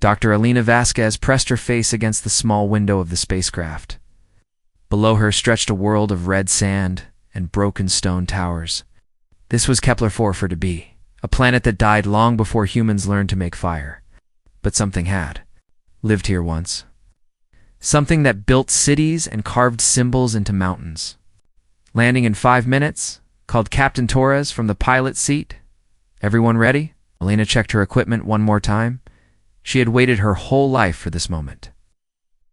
Dr. Alina Vasquez pressed her face against the small window of the spacecraft. Below her stretched a world of red sand and broken stone towers. This was Kepler-4 for to be, a planet that died long before humans learned to make fire. But something had lived here once. Something that built cities and carved symbols into mountains. Landing in 5 minutes, called Captain Torres from the pilot seat. Everyone ready? Alina checked her equipment one more time. She had waited her whole life for this moment.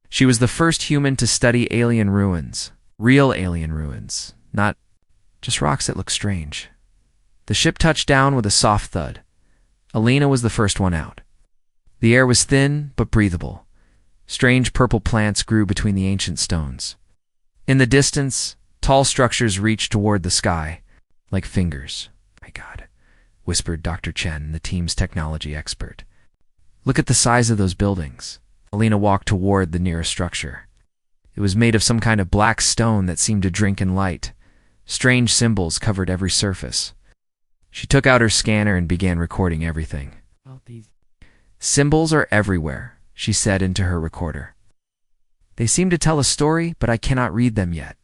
She was the first human to study alien ruins. Real alien ruins, not just rocks that look strange. The ship touched down with a soft thud. Alina was the first one out. The air was thin but breathable. Strange purple plants grew between the ancient stones. In the distance, tall structures reached toward the sky, like fingers. "My God," whispered Dr. Chen, the team's technology expert. "Look at the size of those buildings." Alina walked toward the nearest structure. It was made of some kind of black stone that seemed to drink in light. Strange symbols covered every surface. She took out her scanner and began recording everything. "Symbols are everywhere," she said into her recorder. "They seem to tell a story, but I cannot read them yet."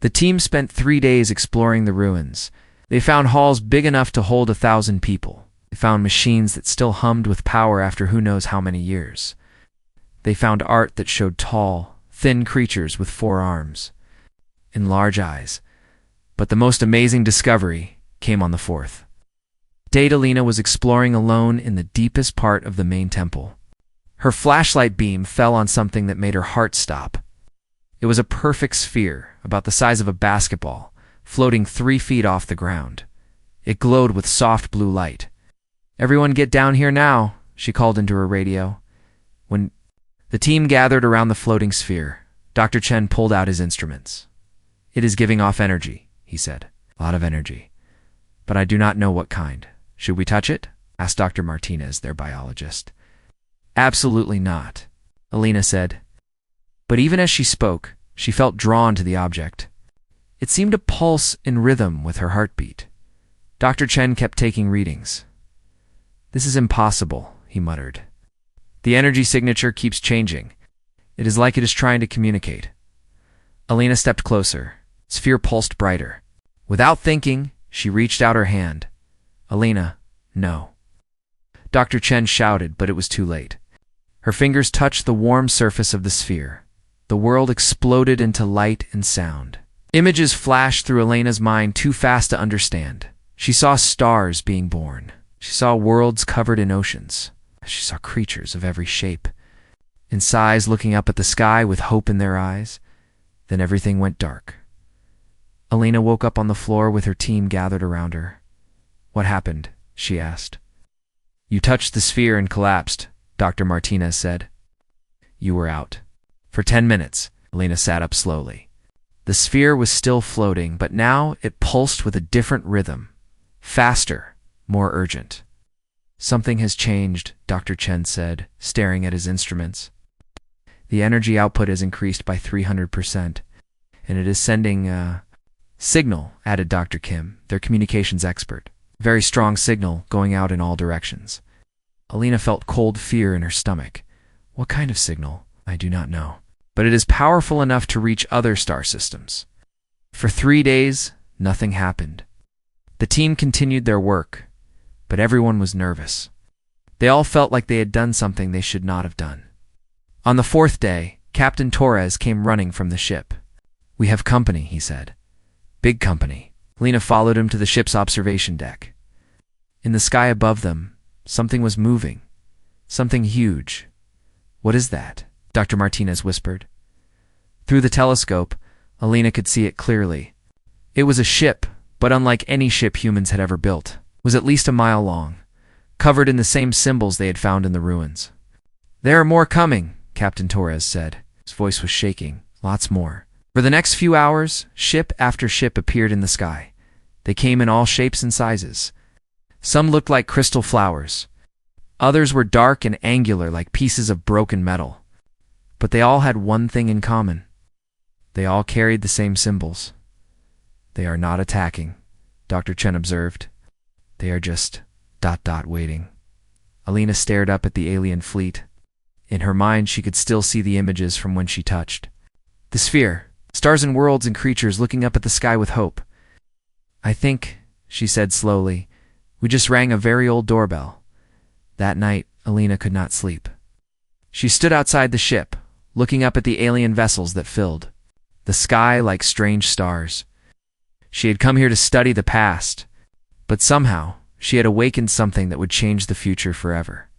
The team spent 3 days exploring the ruins. They found halls big enough to hold 1,000 people. They found machines that still hummed with power after who knows how many years. They found art that showed tall, thin creatures with 4 arms and large eyes. But the most amazing discovery came on the 4th. Alina was exploring alone in the deepest part of the main temple. Her flashlight beam fell on something that made her heart stop. It was a perfect sphere, about the size of a basketball, floating 3 feet off the ground. It glowed with soft blue light. "Everyone get down here now," she called into her radio. When the team gathered around the floating sphere, Dr. Chen pulled out his instruments. "It is giving off energy," he said. "A lot of energy. But I do not know what kind. Should we touch it?" asked Dr. Martinez, their biologist. "Absolutely not," Alina said. But even as she spoke, she felt drawn to the object. It seemed to pulse in rhythm with her heartbeat. Dr. Chen kept taking readings. "This is impossible," he muttered. "The energy signature keeps changing. It is like it is trying to communicate." Alina stepped closer. Sphere pulsed brighter. Without thinking, she reached out her hand. "Alina, no." Dr. Chen shouted, but it was too late. Her fingers touched the warm surface of the sphere. The world exploded into light and sound. Images flashed through Alina's mind too fast to understand. She saw stars being born. She saw worlds covered in oceans. She saw creatures of every shape, in size, looking up at the sky with hope in their eyes. Then everything went dark. Alina woke up on the floor with her team gathered around her. "What happened?" she asked. "You touched the sphere and collapsed," Dr. Martinez said. "You were out." For 10 minutes, Alina sat up slowly. The sphere was still floating, but now it pulsed with a different rhythm. Faster, more urgent. "Something has changed," Dr. Chen said, staring at his instruments. "The energy output has increased by 300%, and it is sending a signal," added Dr. Kim, their communications expert. "Very strong signal going out in all directions." Alina felt cold fear in her stomach. What kind of signal? I do not know. But it is powerful enough to reach other star systems. For 3 days, nothing happened. The team continued their work, but everyone was nervous. They all felt like they had done something they should not have done. On the 4th day, Captain Torres came running from the ship. "We have company," he said. "Big company." Alina followed him to the ship's observation deck. In the sky above them, something was moving. Something huge. "What is that?" Dr. Martinez whispered. Through the telescope, Alina could see it clearly. It was a ship, but unlike any ship humans had ever built. It was at least a mile long, covered in the same symbols they had found in the ruins. "There are more coming," Captain Torres said. His voice was shaking. "Lots more." For the next few hours, ship after ship appeared in the sky. They came in all shapes and sizes. Some looked like crystal flowers. Others were dark and angular like pieces of broken metal. But they all had one thing in common. They all carried the same symbols. "They are not attacking," Dr. Chen observed. "They are just ... waiting." Alina stared up at the alien fleet. In her mind, she could still see the images from when she touched the sphere, stars and worlds and creatures looking up at the sky with hope. "I think," she said slowly, "we just rang a very old doorbell." That night, Alina could not sleep. She stood outside the ship, looking up at the alien vessels that filled the sky like strange stars. She had come here to study the past, but somehow she had awakened something that would change the future forever.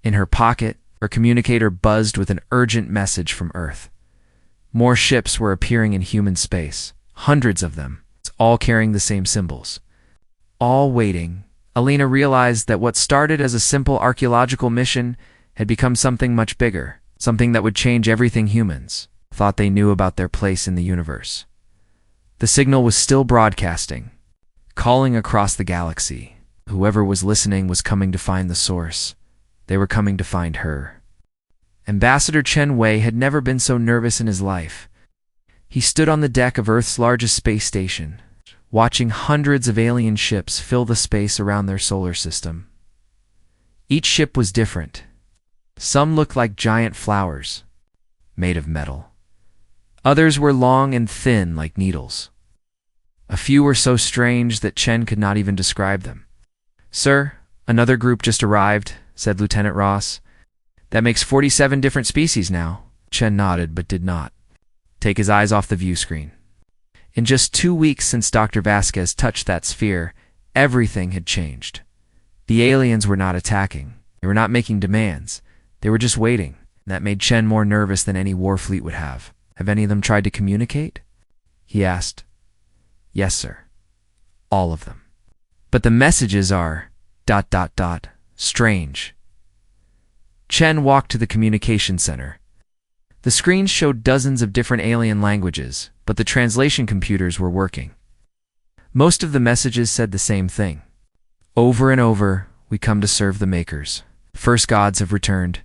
In her pocket, her communicator buzzed with an urgent message from Earth. More ships were appearing in human space, hundreds of them, all carrying the same symbols. All waiting, Alina realized that what started as a simple archaeological mission had become something much bigger, something that would change everything humans thought they knew about their place in the universe. The signal was still broadcasting, calling across the galaxy. Whoever was listening was coming to find the source. They were coming to find her. Ambassador Chen Wei had never been so nervous in his life. He stood on the deck of Earth's largest space station, watching hundreds of alien ships fill the space around their solar system. Each ship was different. Some looked like giant flowers, made of metal. Others were long and thin like needles. A few were so strange that Chen could not even describe them. "Sir, another group just arrived," said Lieutenant Ross. "That makes 47 different species now." Chen nodded but did not take his eyes off the view screen. In just 2 weeks since Dr. Vasquez touched that sphere, everything had changed. The aliens were not attacking. They were not making demands. They were just waiting. That made Chen more nervous than any war fleet would have. "Have any of them tried to communicate?" he asked. "Yes, sir. All of them. But the messages are ... strange." Chen walked to the communication center. The screens showed dozens of different alien languages, but the translation computers were working. Most of the messages said the same thing. "Over and over, we come to serve the makers. First gods have returned.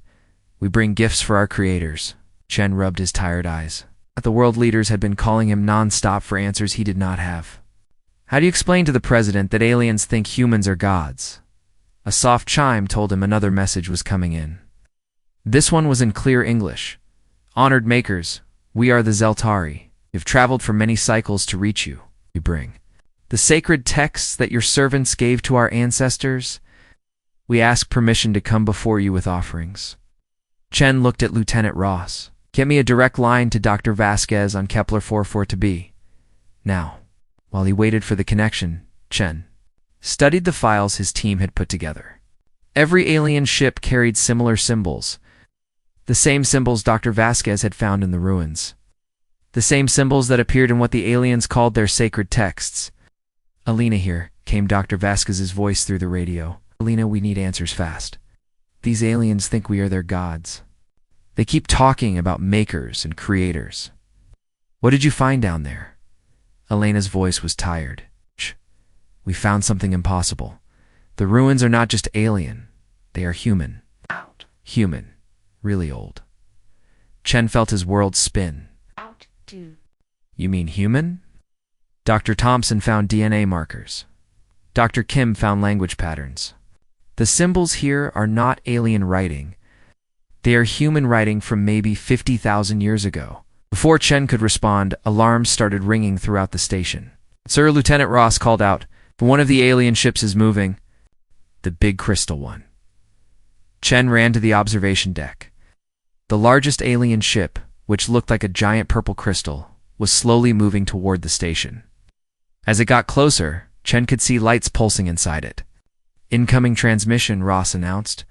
We bring gifts for our creators." Chen rubbed his tired eyes. The world leaders had been calling him non-stop for answers he did not have. "How do you explain to the president that aliens think humans are gods?" A soft chime told him another message was coming in. This one was in clear English. "Honored makers, we are the Zeltari. We have traveled for many cycles to reach you. We bring the sacred texts that your servants gave to our ancestors. We ask permission to come before you with offerings." Chen looked at Lieutenant Ross. "Get me a direct line to Dr. Vasquez on Kepler 44 to be." Now, while he waited for the connection, Chen studied the files his team had put together. Every alien ship carried similar symbols. The same symbols Dr. Vasquez had found in the ruins. The same symbols that appeared in what the aliens called their sacred texts. "Alina here," came Dr. Vasquez's voice through the radio. "Alina, we need answers fast. These aliens think we are their gods. They keep talking about makers and creators. What did you find down there?" Elena's voice was tired. "Shh. We found something impossible. The ruins are not just alien. They are human. Human. Really old." Chen felt his world spin. "You mean human?" Dr. Thompson found DNA markers. Dr. Kim found language patterns. The symbols here are not alien writing. They are human writing from maybe 50,000 years ago. Before Chen could respond, alarms started ringing throughout the station. "Sir," Lieutenant Ross called out, "one of the alien ships is moving." The big crystal one. Chen ran to the observation deck. The largest alien ship, which looked like a giant purple crystal, was slowly moving toward the station. As it got closer, Chen could see lights pulsing inside it. "Incoming transmission," Ross announced.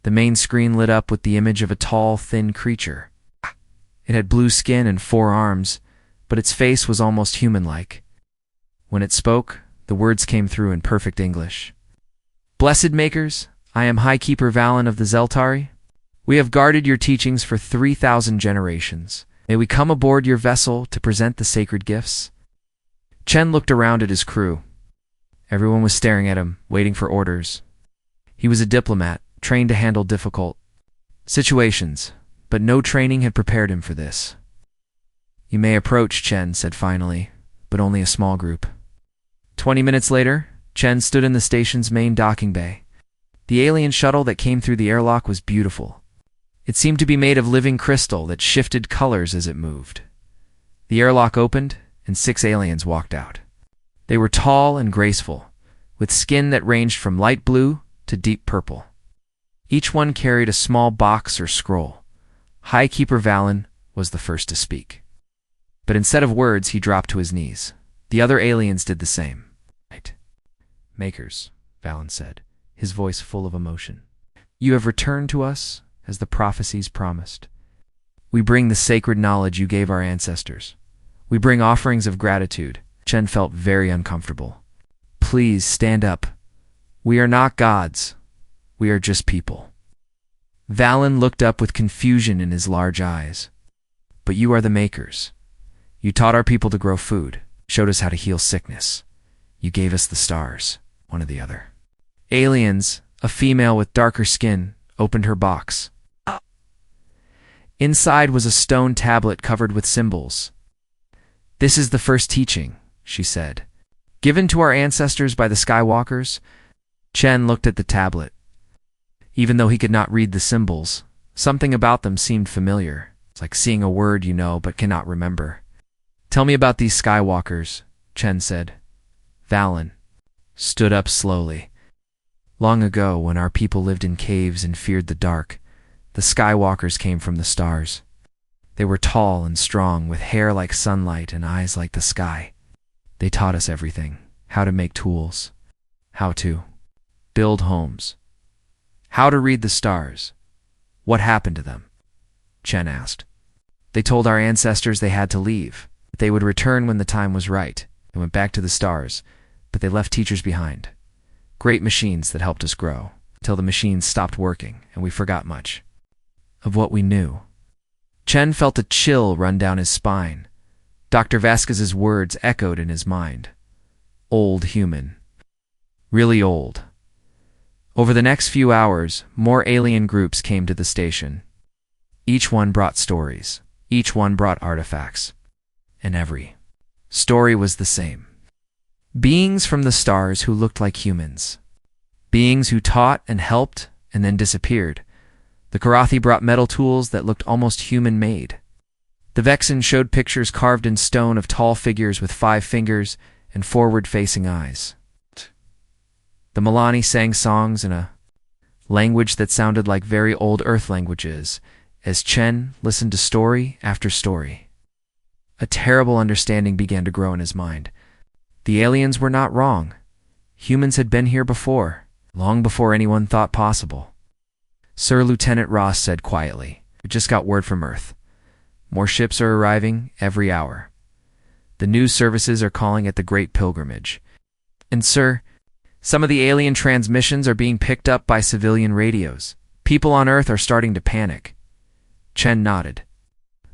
The main screen lit up with the image of a tall, thin creature. It had blue skin and 4 arms, but its face was almost human-like. When it spoke, the words came through in perfect English. "Blessed makers, I am High Keeper Valen of the Zeltari. We have guarded your teachings for 3,000 generations. May we come aboard your vessel to present the sacred gifts?" Chen looked around at his crew. Everyone was staring at him, waiting for orders. He was a diplomat, trained to handle difficult situations, but no training had prepared him for this. "You may approach," Chen said finally, "but only a small group." 20 minutes later, Chen stood in the station's main docking bay. The alien shuttle that came through the airlock was beautiful. It seemed to be made of living crystal that shifted colors as it moved. The airlock opened, and 6 aliens walked out. They were tall and graceful, with skin that ranged from light blue to deep purple. Each one carried a small box or scroll. High Keeper Valen was the first to speak. But instead of words, he dropped to his knees. The other aliens did the same. "Right. Makers," Valen said, his voice full of emotion. "You have returned to us as the prophecies promised. We bring the sacred knowledge you gave our ancestors. We bring offerings of gratitude." Chen felt very uncomfortable. "Please stand up. We are not gods. We are just people." Valen looked up with confusion in his large eyes. "But you are the makers. You taught our people to grow food, showed us how to heal sickness. You gave us the stars," one or the other. Aliens, a female with darker skin, opened her box. Inside was a stone tablet covered with symbols. "This is the first teaching," she said, "given to our ancestors by the Skywalkers." Chen looked at the tablet. Even though he could not read the symbols, something about them seemed familiar. It's like seeing a word you know but cannot remember. "Tell me about these Skywalkers," Chen said. Valen stood up slowly. "Long ago, when our people lived in caves and feared the dark, the Skywalkers came from the stars. They were tall and strong, with hair like sunlight and eyes like the sky. They taught us everything: how to make tools, how to build homes, how to read the stars." "What happened to them?" Chen asked. "They told our ancestors they had to leave, that they would return when the time was right. They went back to the stars, but they left teachers behind. Great machines that helped us grow, until the machines stopped working and we forgot much of what we knew." Chen felt a chill run down his spine. Dr. Vasquez's words echoed in his mind. Old human. Really old. Over the next few hours, more alien groups came to the station. Each one brought stories. Each one brought artifacts. And every story was the same. Beings from the stars who looked like humans. Beings who taught and helped and then disappeared. The Karathi brought metal tools that looked almost human-made. The Vexen showed pictures carved in stone of tall figures with 5 fingers and forward-facing eyes. The Millennia sang songs in a language that sounded like very old Earth languages, as Chen listened to story after story. A terrible understanding began to grow in his mind. The aliens were not wrong. Humans had been here before, long before anyone thought possible. "Sir," Lieutenant Ross said quietly, "we just got word from Earth. More ships are arriving every hour. The news services are calling it the Great Pilgrimage. And sir, some of the alien transmissions are being picked up by civilian radios. People on Earth are starting to panic." Chen nodded.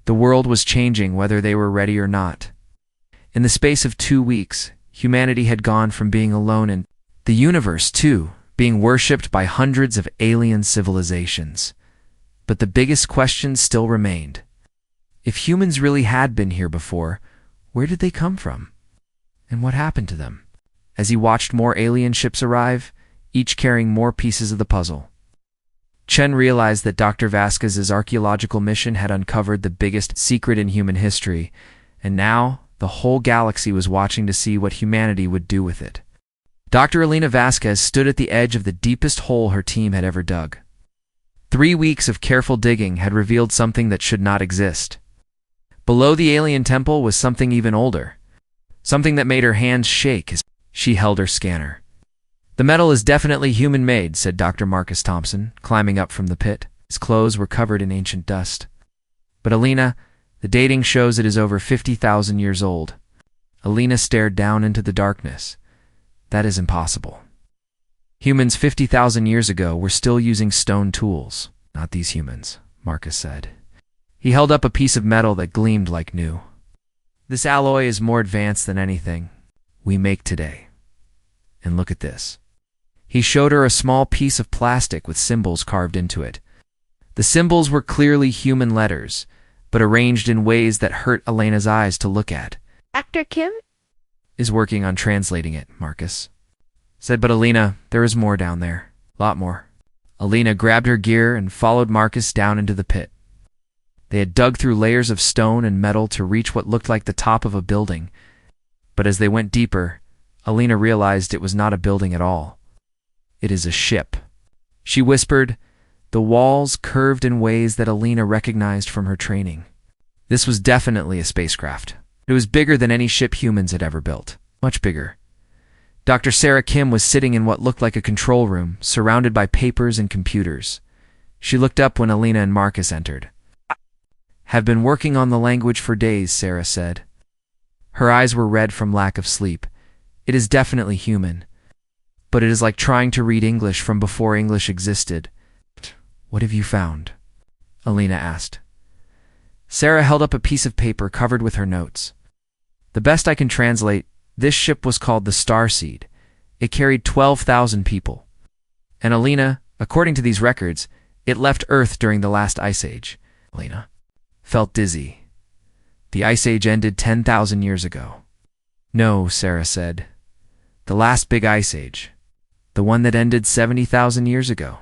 The world was changing whether they were ready or not. In the space of 2 weeks, humanity had gone from being alone in the universe to being worshipped by hundreds of alien civilizations. But the biggest question still remained. If humans really had been here before, where did they come from? And what happened to them? As he watched more alien ships arrive, each carrying more pieces of the puzzle, Chen realized that Dr. Vasquez's archaeological mission had uncovered the biggest secret in human history, and now the whole galaxy was watching to see what humanity would do with it. Dr. Elena Vasquez stood at the edge of the deepest hole her team had ever dug. 3 weeks of careful digging had revealed something that should not exist. Below the alien temple was something even older, something that made her hands shake as she held her scanner. "The metal is definitely human-made," said Dr. Marcus Thompson, climbing up from the pit. His clothes were covered in ancient dust. "But Alina, the dating shows it is over 50,000 years old." Alina stared down into the darkness. "That is impossible. Humans 50,000 years ago were still using stone tools." "Not these humans," Marcus said. He held up a piece of metal that gleamed like new. "This alloy is more advanced than anything we make today. And look at this." He showed her a small piece of plastic with symbols carved into it. The symbols were clearly human letters, but arranged in ways that hurt Elena's eyes to look at. "Dr. Kim?" "Is working on translating it," Marcus said. "But Alina, there is more down there. Lot more." Alina grabbed her gear and followed Marcus down into the pit. They had dug through layers of stone and metal to reach what looked like the top of a building, but as they went deeper, Alina realized it was not a building at all. "It is a ship," she whispered. The walls curved in ways that Alina recognized from her training. This was definitely a spacecraft. It was bigger than any ship humans had ever built. Much bigger. Dr. Sarah Kim was sitting in what looked like a control room, surrounded by papers and computers. She looked up when Alina and Marcus entered. "Have been working on the language for days," Sarah said. Her eyes were red from lack of sleep. "It is definitely human, but it is like trying to read English from before English existed." "What have you found?" Alina asked. Sarah held up a piece of paper covered with her notes. "The best I can translate, this ship was called the Starseed. It carried 12,000 people. And Alina, according to these records, it left Earth during the last ice age." Alina felt dizzy. "The ice age ended 10,000 years ago." "No," Sarah said. "The last big ice age. The one that ended 70,000 years ago."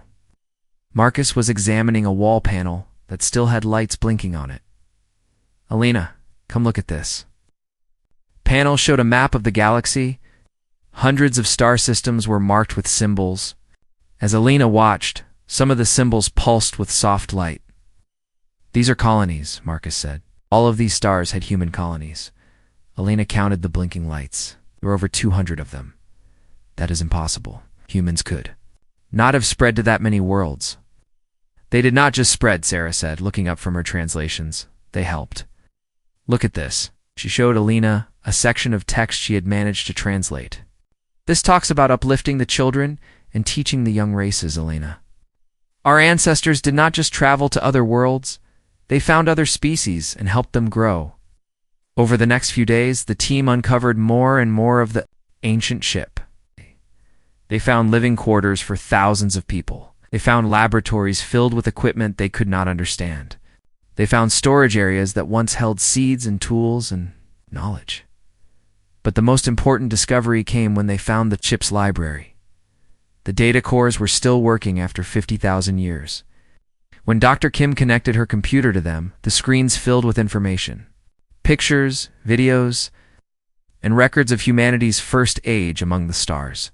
Marcus was examining a wall panel that still had lights blinking on it. "Alina, come look at this." Panel showed a map of the galaxy. Hundreds of star systems were marked with symbols. As Alina watched, some of the symbols pulsed with soft light. "These are colonies," Marcus said. "All of these stars had human colonies." Alina counted the blinking lights. There were over 200 of them. "That is impossible. Humans could not have spread to that many worlds." "They did not just spread," Sarah said, looking up from her translations. "They helped. Look at this." She showed Alina a section of text she had managed to translate. "This talks about uplifting the children and teaching the young races, Alina. Our ancestors did not just travel to other worlds, they found other species and helped them grow." Over the next few days, the team uncovered more and more of the ancient ship. They found living quarters for thousands of people. They found laboratories filled with equipment they could not understand. They found storage areas that once held seeds and tools and knowledge. But the most important discovery came when they found the ship's library. The data cores were still working after 50,000 years. When Dr. Kim connected her computer to them, the screens filled with information. Pictures, videos, and records of humanity's first age among the stars.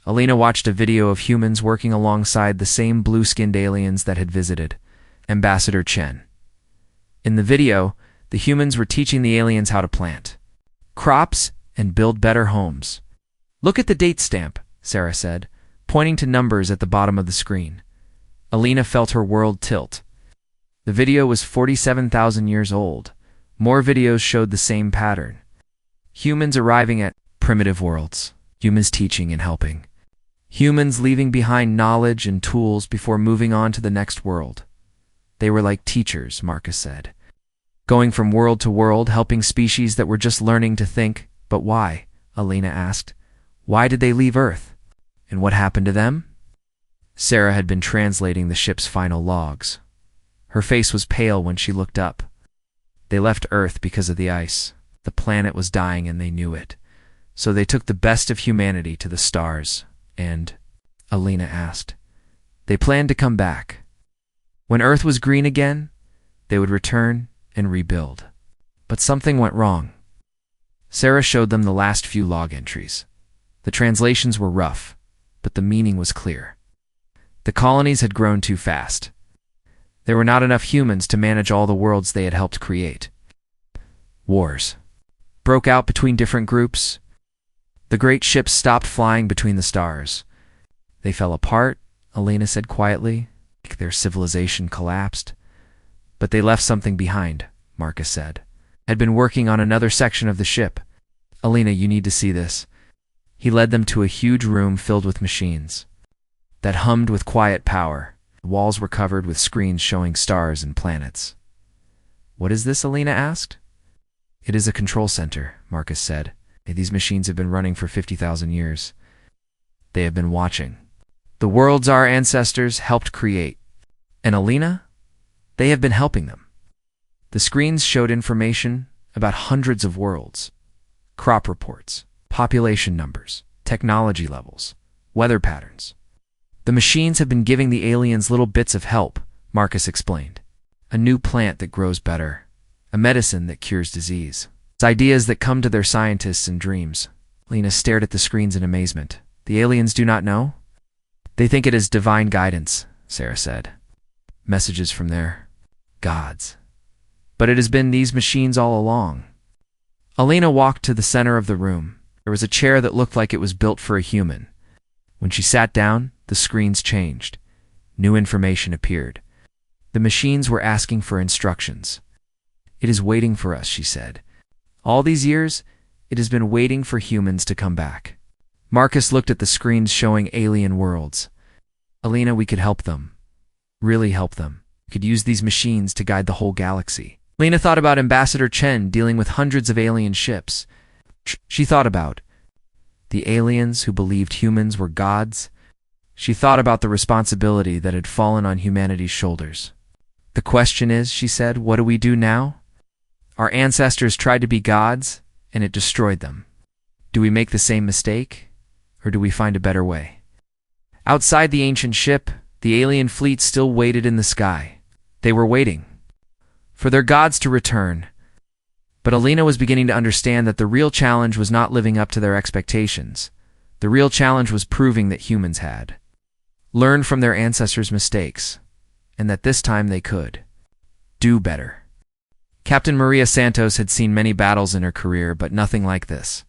Alina watched a video of humans working alongside the same blue-skinned aliens that had visited Ambassador Chen. In the video, the humans were teaching the aliens how to plant crops and build better homes. "Look at the date stamp," Sarah said, pointing to numbers at the bottom of the screen. Alina felt her world tilt. The video was 47,000 years old. More videos showed the same pattern. Humans arriving at primitive worlds. Humans teaching and helping. Humans leaving behind knowledge and tools before moving on to the next world. They were like teachers, Marcus said. Going from world to world, helping species that were just learning to think. "But why?" Alina asked. "Why did they leave Earth? And what happened to them?" Sarah had been translating the ship's final logs. Her face was pale when she looked up. They left Earth because of the ice. The planet was dying and they knew it. So they took the best of humanity to the stars. And, Alina asked, they planned to come back. When Earth was green again, they would return and rebuild. But something went wrong. Sarah showed them the last few log entries. The translations were rough, but the meaning was clear. The colonies had grown too fast. There were not enough humans to manage all the worlds they had helped create. Wars broke out between different groups. The great ships stopped flying between the stars. They fell apart, Alina said quietly. Their civilization collapsed. But they left something behind, Marcus said. Had been working on another section of the ship. Alina, you need to see this. He led them to a huge room filled with machines that hummed with quiet power. The walls were covered with screens showing stars and planets. What is this? Alina asked. It is a control center, Marcus said. These machines have been running for 50,000 years. They have been watching the worlds our ancestors helped create. And Alina? They have been helping them. The screens showed information about hundreds of worlds, crop reports, population numbers, technology levels, weather patterns. The machines have been giving the aliens little bits of help, Marcus explained. A new plant that grows better. A medicine that cures disease. It's ideas that come to their scientists in dreams. Lena stared at the screens in amazement. The aliens do not know? They think it is divine guidance, Sarah said. Messages from their gods. But it has been these machines all along. Alina walked to the center of the room. There was a chair that looked like it was built for a human. When she sat down, the screens changed. New information appeared. The machines were asking for instructions. It is waiting for us, she said. All these years, it has been waiting for humans to come back. Marcus looked at the screens showing alien worlds. Alina, we could help them. Really help them. We could use these machines to guide the whole galaxy. Lena thought about Ambassador Chen dealing with hundreds of alien ships. She thought about the aliens who believed humans were gods. She thought about the responsibility that had fallen on humanity's shoulders. The question is, she said, what do we do now? Our ancestors tried to be gods, and it destroyed them. Do we make the same mistake, or do we find a better way? Outside the ancient ship, the alien fleet still waited in the sky. They were waiting for their gods to return. But Alina was beginning to understand that the real challenge was not living up to their expectations. The real challenge was proving that humans had learned from their ancestors' mistakes, and that this time they could do better. Captain Maria Santos had seen many battles in her career, but nothing like this.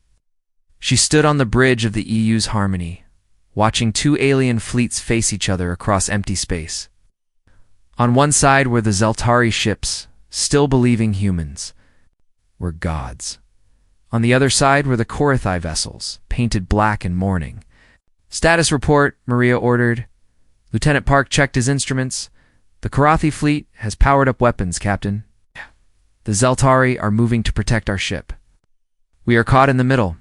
She stood on the bridge of the EU's Harmony, watching two alien fleets face each other across empty space. On one side were the Zeltari ships, still believing humans were gods. On the other side were the Korathai vessels, painted black in mourning. Status report, Maria ordered. Lieutenant Park checked his instruments. The Korathi fleet has powered up weapons, Captain. The Zeltari are moving to protect our ship. We are caught in the middle,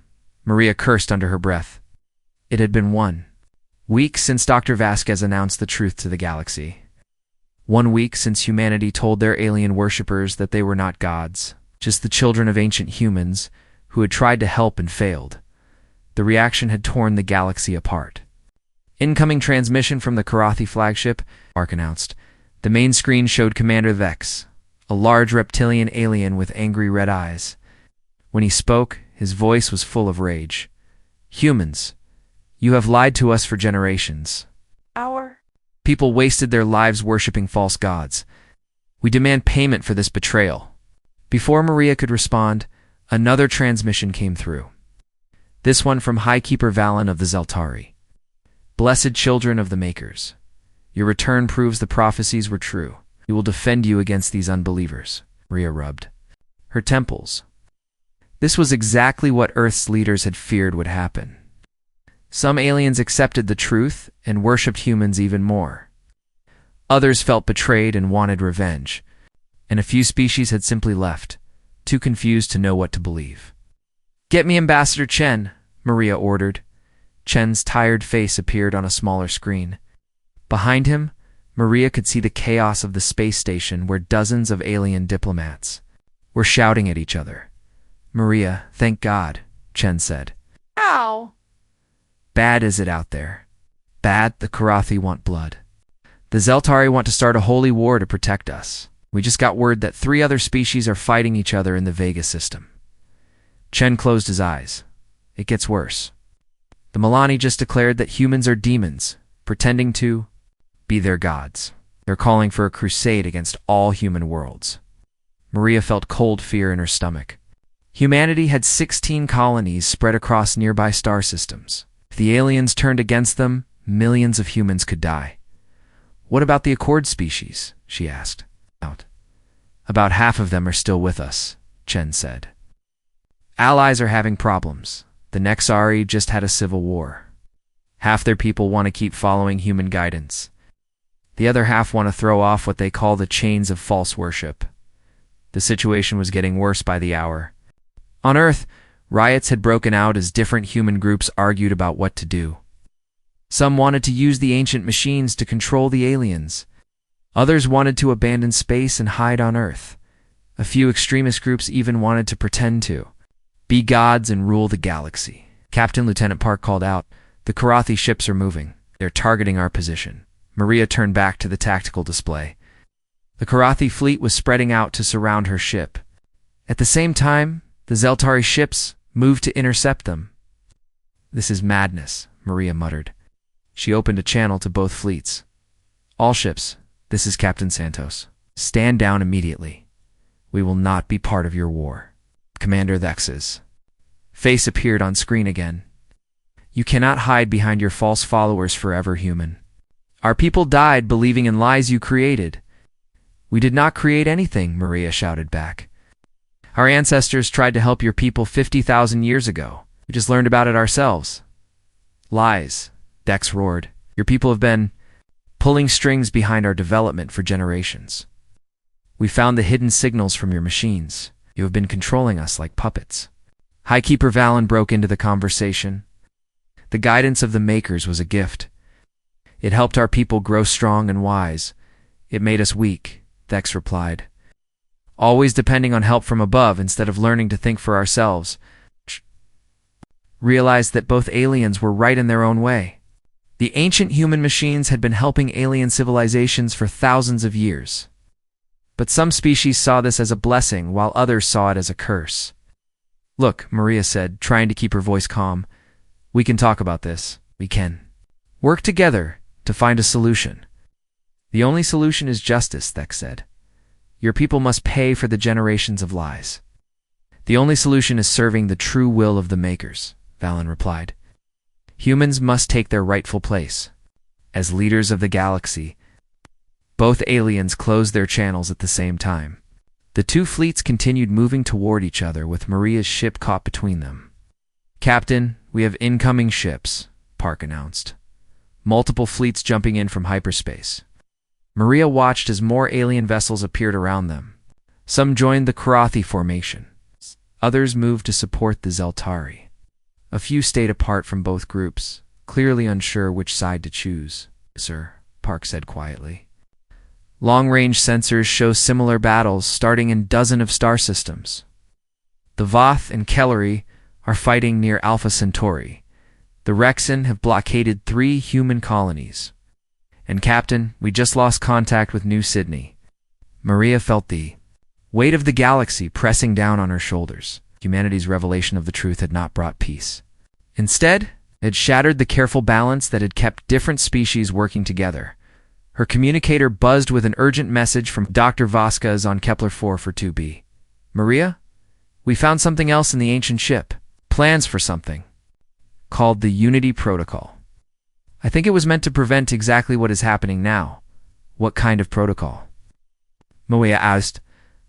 Maria cursed under her breath. It had been 1 week since Dr. Vasquez announced the truth to the galaxy. 1 week since humanity told their alien worshippers that they were not gods, just the children of ancient humans who had tried to help and failed. The reaction had torn the galaxy apart. Incoming transmission from the Korathi flagship, Mark announced. The main screen showed Commander Vex, a large reptilian alien with angry red eyes. When he spoke, his voice was full of rage. Humans, you have lied to us for generations. Our people wasted their lives worshipping false gods. We demand payment for this betrayal. Before Maria could respond, another transmission came through. This one from Highkeeper Valen of the Zeltari. Blessed children of the Makers, your return proves the prophecies were true. We will defend you against these unbelievers. Maria rubbed her temples. This was exactly what Earth's leaders had feared would happen. Some aliens accepted the truth and worshipped humans even more. Others felt betrayed and wanted revenge. And a few species had simply left, too confused to know what to believe. Get me Ambassador Chen, Maria ordered. Chen's tired face appeared on a smaller screen. Behind him, Maria could see the chaos of the space station where dozens of alien diplomats were shouting at each other. Maria, thank God, Chen said. Ow! Bad is it out there. Bad, the Korathi want blood. The Zeltari want to start a holy war to protect us. We just got word that 3 other species are fighting each other in the Vega system. Chen closed his eyes. It gets worse. The Millennia just declared that humans are demons, pretending to be their gods. They're calling for a crusade against all human worlds. Maria felt cold fear in her stomach. Humanity had 16 colonies spread across nearby star systems. If the aliens turned against them, millions of humans could die. What about the Accord species? She asked. About half of them are still with us, Chen said. Allies are having problems. The Nexari just had a civil war. Half their people want to keep following human guidance. The other half want to throw off what they call the chains of false worship. The situation was getting worse by the hour. On Earth, riots had broken out as different human groups argued about what to do. Some wanted to use the ancient machines to control the aliens. Others wanted to abandon space and hide on Earth. A few extremist groups even wanted to pretend to be gods and rule the galaxy. Captain Lieutenant Park called out, the Korathi ships are moving. They're targeting our position. Maria turned back to the tactical display. The Karathi fleet was spreading out to surround her ship. At the same time, the Zeltari ships moved to intercept them. This is madness, Maria muttered. She opened a channel to both fleets. All ships, this is Captain Santos. Stand down immediately. We will not be part of your war. Commander Thex's face appeared on screen again. You cannot hide behind your false followers forever, human. Our people died believing in lies you created. We did not create anything, Maria shouted back. Our ancestors tried to help your people 50,000 years ago. We just learned about it ourselves. Lies, Dex roared. Your people have been pulling strings behind our development for generations. We found the hidden signals from your machines. You have been controlling us like puppets. Highkeeper Valen broke into the conversation. The guidance of the Makers was a gift. It helped our people grow strong and wise. It made us weak, Thex replied. Always depending on help from above instead of learning to think for ourselves. Realized that both aliens were right in their own way. The ancient human machines had been helping alien civilizations for thousands of years. But some species saw this as a blessing while others saw it as a curse. Look, Maria said, trying to keep her voice calm. We can talk about this. We can work together to find a solution. The only solution is justice, Thex said. Your people must pay for the generations of lies. The only solution is serving the true will of the Makers, Valen replied. Humans must take their rightful place. As leaders of the galaxy, both aliens closed their channels at the same time. The two fleets continued moving toward each other with Maria's ship caught between them. Captain, we have incoming ships, Park announced. Multiple fleets jumping in from hyperspace. Maria watched as more alien vessels appeared around them. Some joined the Karathi formation. Others moved to support the Zeltari. A few stayed apart from both groups, clearly unsure which side to choose. Sir, Park said quietly. Long-range sensors show similar battles starting in dozens of star systems. The Voth and Kellery are fighting near Alpha Centauri. The Rexen have blockaded 3 human colonies. And Captain, we just lost contact with New Sydney. Maria felt the weight of the galaxy pressing down on her shoulders. Humanity's revelation of the truth had not brought peace. Instead, it had shattered the careful balance that had kept different species working together. Her communicator buzzed with an urgent message from Dr. Vasquez on Kepler-4 for 2B. Maria, we found something else in the ancient ship. Plans for something. Called the Unity Protocol. I think it was meant to prevent exactly what is happening now. What kind of protocol? Maria asked.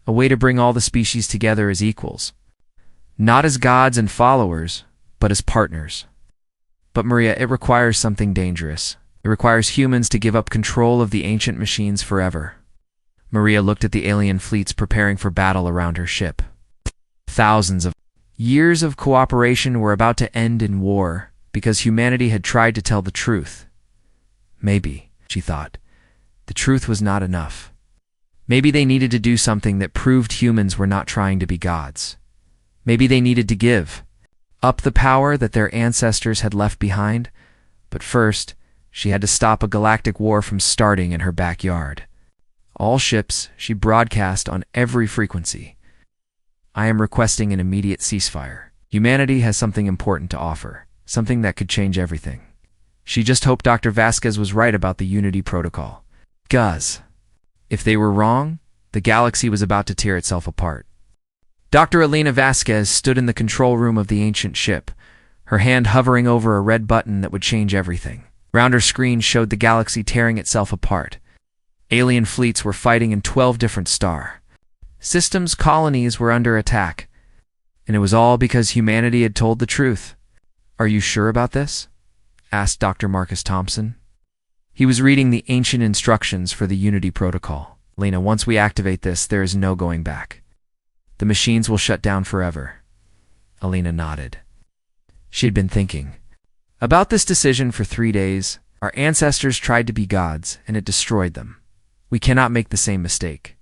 A way to bring all the species together as equals. Not as gods and followers, but as partners. But Maria, it requires something dangerous. It requires humans to give up control of the ancient machines forever. Maria looked at the alien fleets preparing for battle around her ship. Thousands of years of cooperation were about to end in war because humanity had tried to tell the truth. Maybe, she thought, the truth was not enough. Maybe they needed to do something that proved humans were not trying to be gods. Maybe they needed to give up the power that their ancestors had left behind. But first, she had to stop a galactic war from starting in her backyard. All ships, she broadcast on every frequency. I am requesting an immediate ceasefire. Humanity has something important to offer, something that could change everything. She just hoped Dr. Vasquez was right about the Unity Protocol. Guz. If they were wrong, the galaxy was about to tear itself apart. Dr. Elena Vasquez stood in the control room of the ancient ship, her hand hovering over a red button that would change everything. Round her screen showed the galaxy tearing itself apart. Alien fleets were fighting in 12 different star systems. Colonies were under attack. And it was all because humanity had told the truth. Are you sure about this? Asked Dr. Marcus Thompson. He was reading the ancient instructions for the Unity Protocol. Lena, once we activate this, there is no going back. The machines will shut down forever. Alina nodded. She had been thinking about this decision for 3 days. Our ancestors tried to be gods, and it destroyed them. We cannot make the same mistake.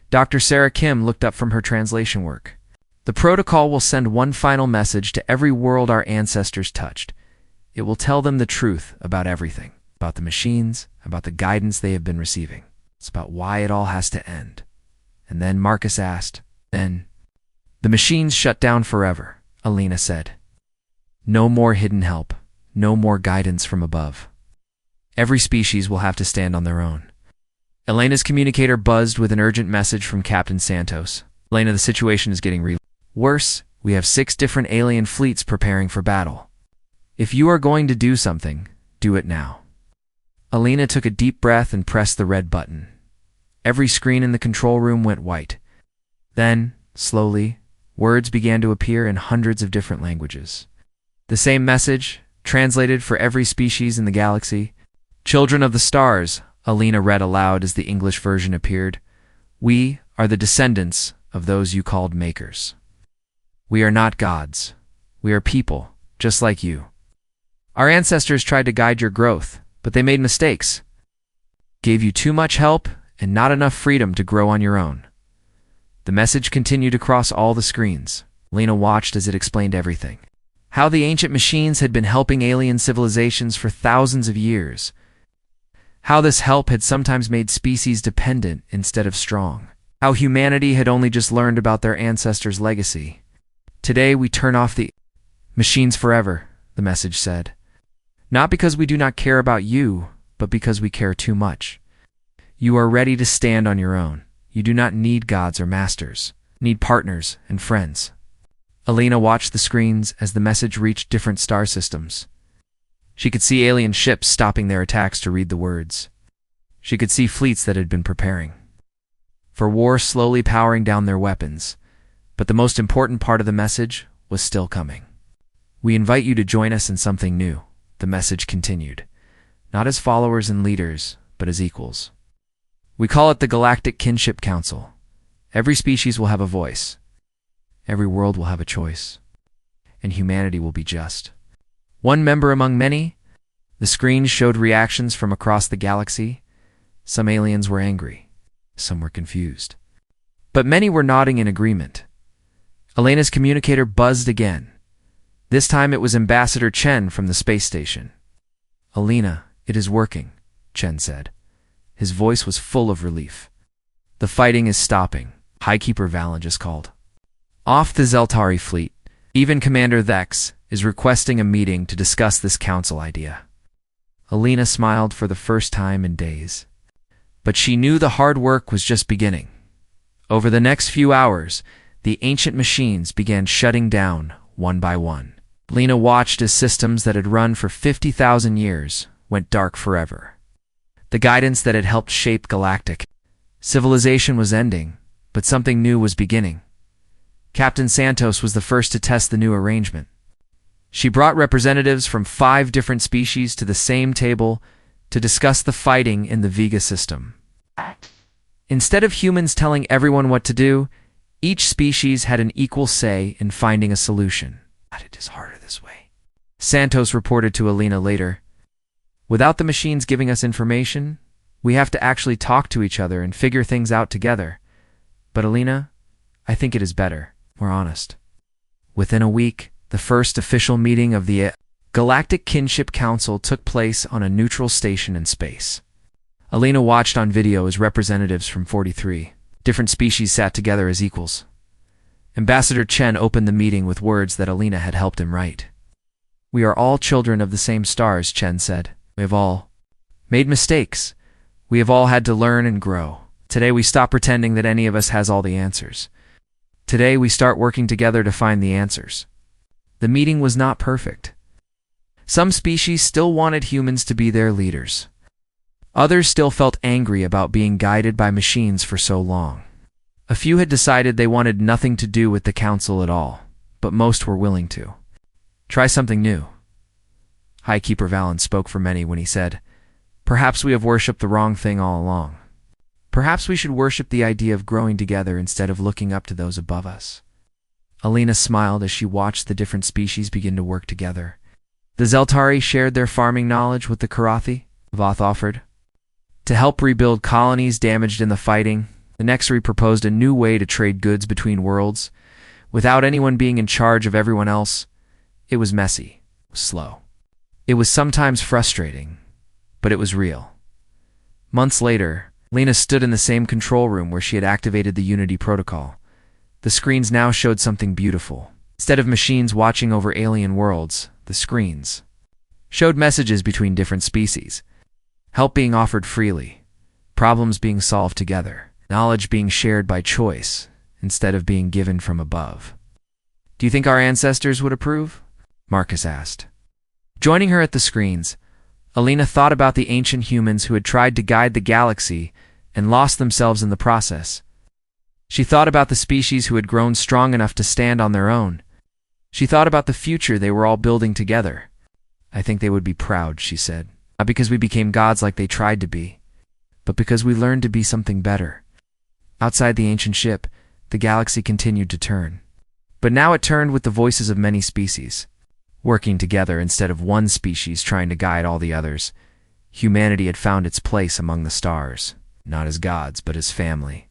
Dr. Sarah Kim looked up from her translation work. The protocol will send one final message to every world our ancestors touched. It will tell them the truth about everything. about the machines, about the guidance they have been receiving. It's about why it all has to end. And then Marcus asked, then, the machines shut down forever, Alina said. No more hidden help, no more guidance from above. Every species will have to stand on their own. Elena's communicator buzzed with an urgent message from Captain Santos. Elena, the situation is getting worse. We have 6 different alien fleets preparing for battle. If you are going to do something, do it now. Alina took a deep breath and pressed the red button. Every screen in the control room went white. Then, slowly, words began to appear in hundreds of different languages. The same message, translated for every species in the galaxy. Children of the stars, Alina read aloud as the English version appeared. We are the descendants of those you called makers. We are not gods. We are people, just like you. Our ancestors tried to guide your growth, but they made mistakes. Gave you too much help and not enough freedom to grow on your own. The message continued across all the screens. Alina watched as it explained everything. How the ancient machines had been helping alien civilizations for thousands of years. How this help had sometimes made species dependent instead of strong. How humanity had only just learned about their ancestors' legacy. Today we turn off the machines forever, the message said. Not because we do not care about you, but because we care too much. You are ready to stand on your own. You do not need gods or masters. Need partners and friends. Alina watched the screens as the message reached different star systems. She could see alien ships stopping their attacks to read the words. She could see fleets that had been preparing for war, slowly powering down their weapons. But the most important part of the message was still coming. We invite you to join us in something new, the message continued. Not as followers and leaders, but as equals. We call it the Galactic Kinship Council. Every species will have a voice. Every world will have a choice. And humanity will be just. One member among many? The screens showed reactions from across the galaxy. Some aliens were angry. Some were confused. But many were nodding in agreement. Elena's communicator buzzed again. This time it was Ambassador Chen from the space station. Alina, it is working, Chen said. His voice was full of relief. The fighting is stopping, Highkeeper Valen just called. Off the Zeltari fleet, even Commander Thex is requesting a meeting to discuss this council idea. Alina smiled for the first time in days. But she knew the hard work was just beginning. Over the next few hours, the ancient machines began shutting down one by one. Alina watched as systems that had run for 50,000 years went dark forever. The guidance that had helped shape galactic civilization was ending, but something new was beginning. Captain Santos was the first to test the new arrangement. She brought representatives from 5 different species to the same table to discuss the fighting in the Vega system. Instead of humans telling everyone what to do, each species had an equal say in finding a solution. It is harder this way, Santos reported to Alina later. Without the machines giving us information, we have to actually talk to each other and figure things out together. But Alina, I think it is better. We're honest. Within a week, the first official meeting of the Galactic Kinship Council took place on a neutral station in space. Alina watched on video as representatives from 43 different species sat together as equals. Ambassador Chen opened the meeting with words that Alina had helped him write. We are all children of the same stars, Chen said. We have all made mistakes. We have all had to learn and grow. Today we stop pretending that any of us has all the answers. Today we start working together to find the answers. The meeting was not perfect. Some species still wanted humans to be their leaders. Others still felt angry about being guided by machines for so long. A few had decided they wanted nothing to do with the council at all, but most were willing to try something new. Highkeeper Valen spoke for many when he said, "Perhaps we have worshipped the wrong thing all along. Perhaps we should worship the idea of growing together instead of looking up to those above us." Alina smiled as she watched the different species begin to work together. The Zeltari shared their farming knowledge with the Karathi, Voth offered. To help rebuild colonies damaged in the fighting, the Nexari proposed a new way to trade goods between worlds, without anyone being in charge of everyone else. It was messy, slow. It was sometimes frustrating, but it was real. Months later, Lena stood in the same control room where she had activated the Unity protocol. The screens now showed something beautiful. Instead of machines watching over alien worlds, the screens showed messages between different species. Help being offered freely, problems being solved together, knowledge being shared by choice instead of being given from above. Do you think our ancestors would approve? Marcus asked. Joining her at the screens, Alina thought about the ancient humans who had tried to guide the galaxy and lost themselves in the process. She thought about the species who had grown strong enough to stand on their own. She thought about the future they were all building together. I think they would be proud, she said. Not because we became gods like they tried to be, but because we learned to be something better. Outside the ancient ship, the galaxy continued to turn. But now it turned with the voices of many species, working together instead of one species trying to guide all the others. Humanity had found its place among the stars, not as gods, but as family.